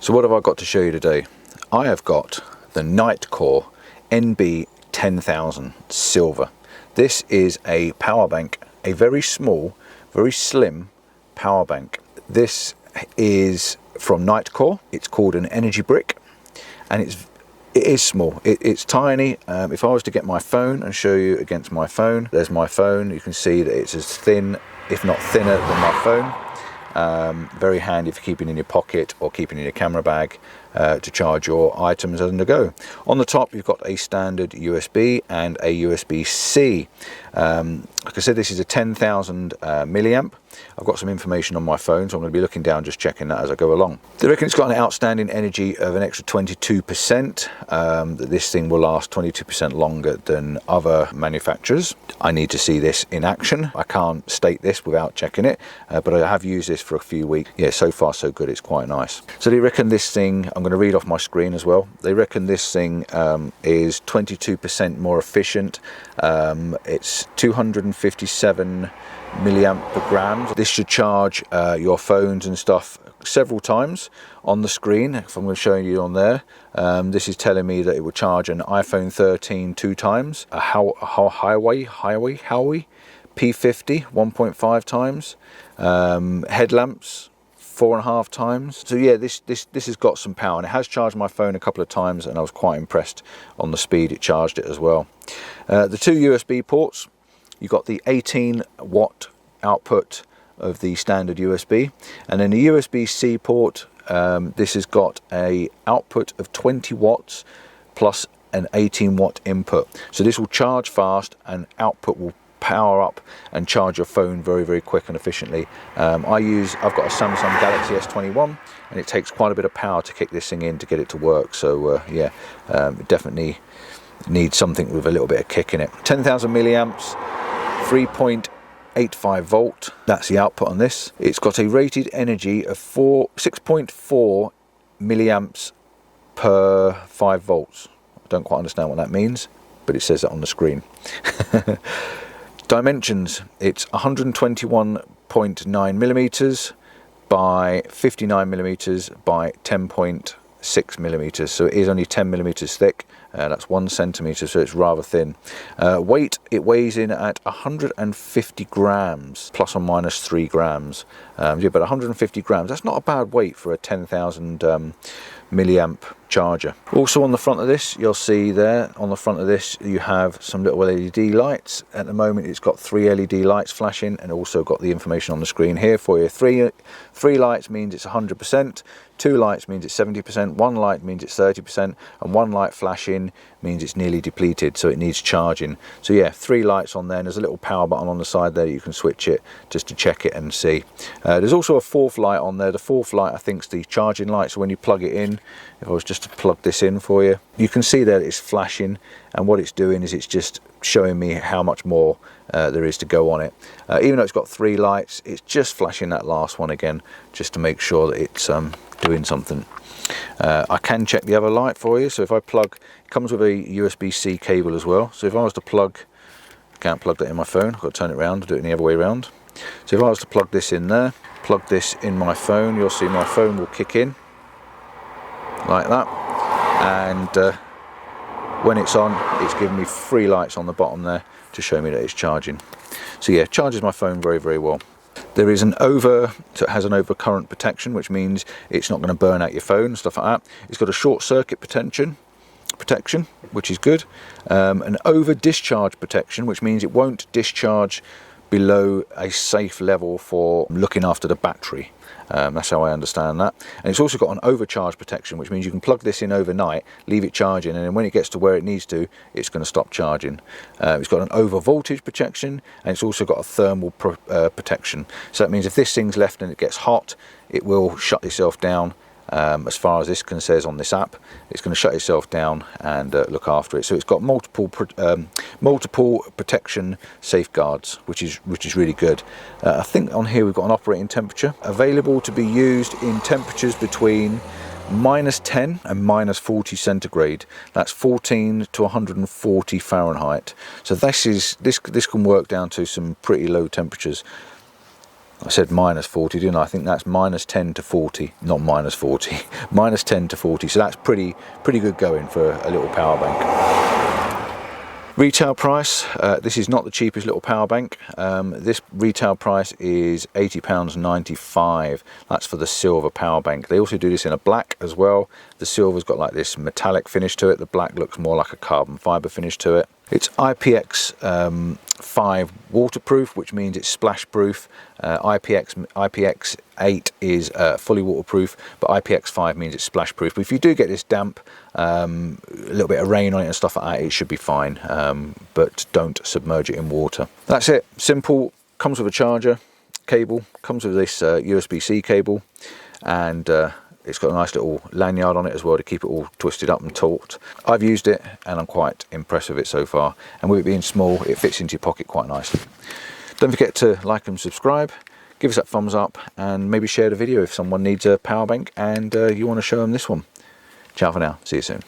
So what have I got to show you today? I have got the Nitecore NB10000 silver. This is a power bank, a very small, very slim power bank. This is from Nitecore. It's called an energy brick, and it is small. It's tiny. If I was to get my phone and show you against my phone, there's my phone. You can see that it's as thin, if not thinner, than my phone. Very handy for keeping in your pocket or keeping in your camera bag to charge your items on the go. On the top you've got a standard USB and a USB-C. Like I said, this is a 10,000 milliamp. I've got some information on my phone, so I'm going to be looking down, just checking that as I go along. They reckon it's got an outstanding energy of an extra 22%, that this thing will last 22% longer than other manufacturers. I need to see this in action. I can't state this without checking it, but I have used this for a few weeks. Yeah, so far so good, it's quite nice. So they reckon this thing, I'm going to read off my screen as well, they reckon this thing is 22% more efficient. It's 257 milliamp per gram. This should charge your phones and stuff several times. On the screen, if I'm going to show you on there, this is telling me that it will charge an iPhone 13 2 times, a Huawei P50 1.5 times, headlamps 4.5 times. So yeah, this has got some power, and it has charged my phone a couple of times, and I was quite impressed on the speed it charged it as well. The two USB ports, you've got the 18 watt output of the standard USB, and then the USB-C port, this has got a output of 20 watts plus an 18 watt input. So this will charge fast, and output will power up and charge your phone very quick and efficiently. I've got a Samsung Galaxy S21, and it takes quite a bit of power to kick this thing in to get it to work. So yeah, it definitely needs something with a little bit of kick in it. 10,000 milliamps, 3.85 volt, that's the output on this. It's got a rated energy of 6.4 milliamps per 5 volts. I don't quite understand what that means, but it says that on the screen. Dimensions, it's 121.9 millimeters by 59 millimeters by 10.6 millimeters, so it is only 10 millimeters thick. That's 1 centimeter, so it's rather thin. Weight, it weighs in at 150 grams, plus or minus 3 grams. Yeah, but 150 grams, that's not a bad weight for a 10,000 milliamp charger. Also on the front of this, you'll see there, on the front of this, you have some little LED lights. At the moment, it's got 3 LED lights flashing, and also got the information on the screen here for you. Three lights means it's 100%, 2 lights means it's 70%, 1 light means it's 30%, and 1 light flashing means it's nearly depleted, so it needs charging. So yeah, 3 lights on there, and there's a little power button on the side there, you can switch it just to check it and see. There's also a 4th light on there. The 4th light, I think, is the charging light, so when you plug it in, if I was just to plug this in for you, you can see that it's flashing, and what it's doing is it's just showing me how much more there is to go on it. Even though it's got 3 lights, it's just flashing that last one again, just to make sure that it's doing something. I can check the other light for you. So if I plug, it comes with a USB-C cable as well, so if I was to plug, I can't plug that in my phone, I've got to turn it around, do it the other way around. So if I was to plug this in there, plug this in my phone, you'll see my phone will kick in like that, and when it's on, it's giving me 3 lights on the bottom there to show me that it's charging. So yeah, charges my phone very well. There is so it has an overcurrent protection, which means it's not going to burn out your phone and stuff like that. It's got a short circuit protection, which is good. An over discharge protection, which means it won't discharge below a safe level for looking after the battery. That's how I understand that. And it's also got an overcharge protection, which means you can plug this in overnight, leave it charging, and then when it gets to where it needs to, it's going to stop charging. It's got an over voltage protection, and it's also got a thermal protection. So that means if this thing's left and it gets hot, it will shut itself down. As far as this says on this app, it's going to shut itself down and look after it. So it's got multiple protection safeguards, which is really good. I think on here we've got an operating temperature available to be used in temperatures between -10 and -40 centigrade. That's 14 to 140 Fahrenheit. So this can work down to some pretty low temperatures. I said minus 40, didn't I? I think that's minus 10 to 40, not minus 40, minus 10 to 40. So that's pretty good going for a little power bank. Retail price, this is not the cheapest little power bank. This retail price is £80.95. That's for the silver power bank. They also do this in a black as well. The silver's got like this metallic finish to it. The black looks more like a carbon fibre finish to it. It's IPX5 waterproof, which means it's splash proof. IPX8 is fully waterproof, but IPX5 means it's splash proof. But if you do get this damp, a little bit of rain on it and stuff like that, it should be fine, but don't submerge it in water. That's it, simple. Comes with a charger cable, comes with this USB-C cable, and it's got a nice little lanyard on it as well to keep it all twisted up and taut. I've used it and I'm quite impressed with it so far, and with it being small, it fits into your pocket quite nicely. Don't forget to like and subscribe, give us that thumbs up, and maybe share the video if someone needs a power bank and you want to show them this one. Ciao for now, see you soon.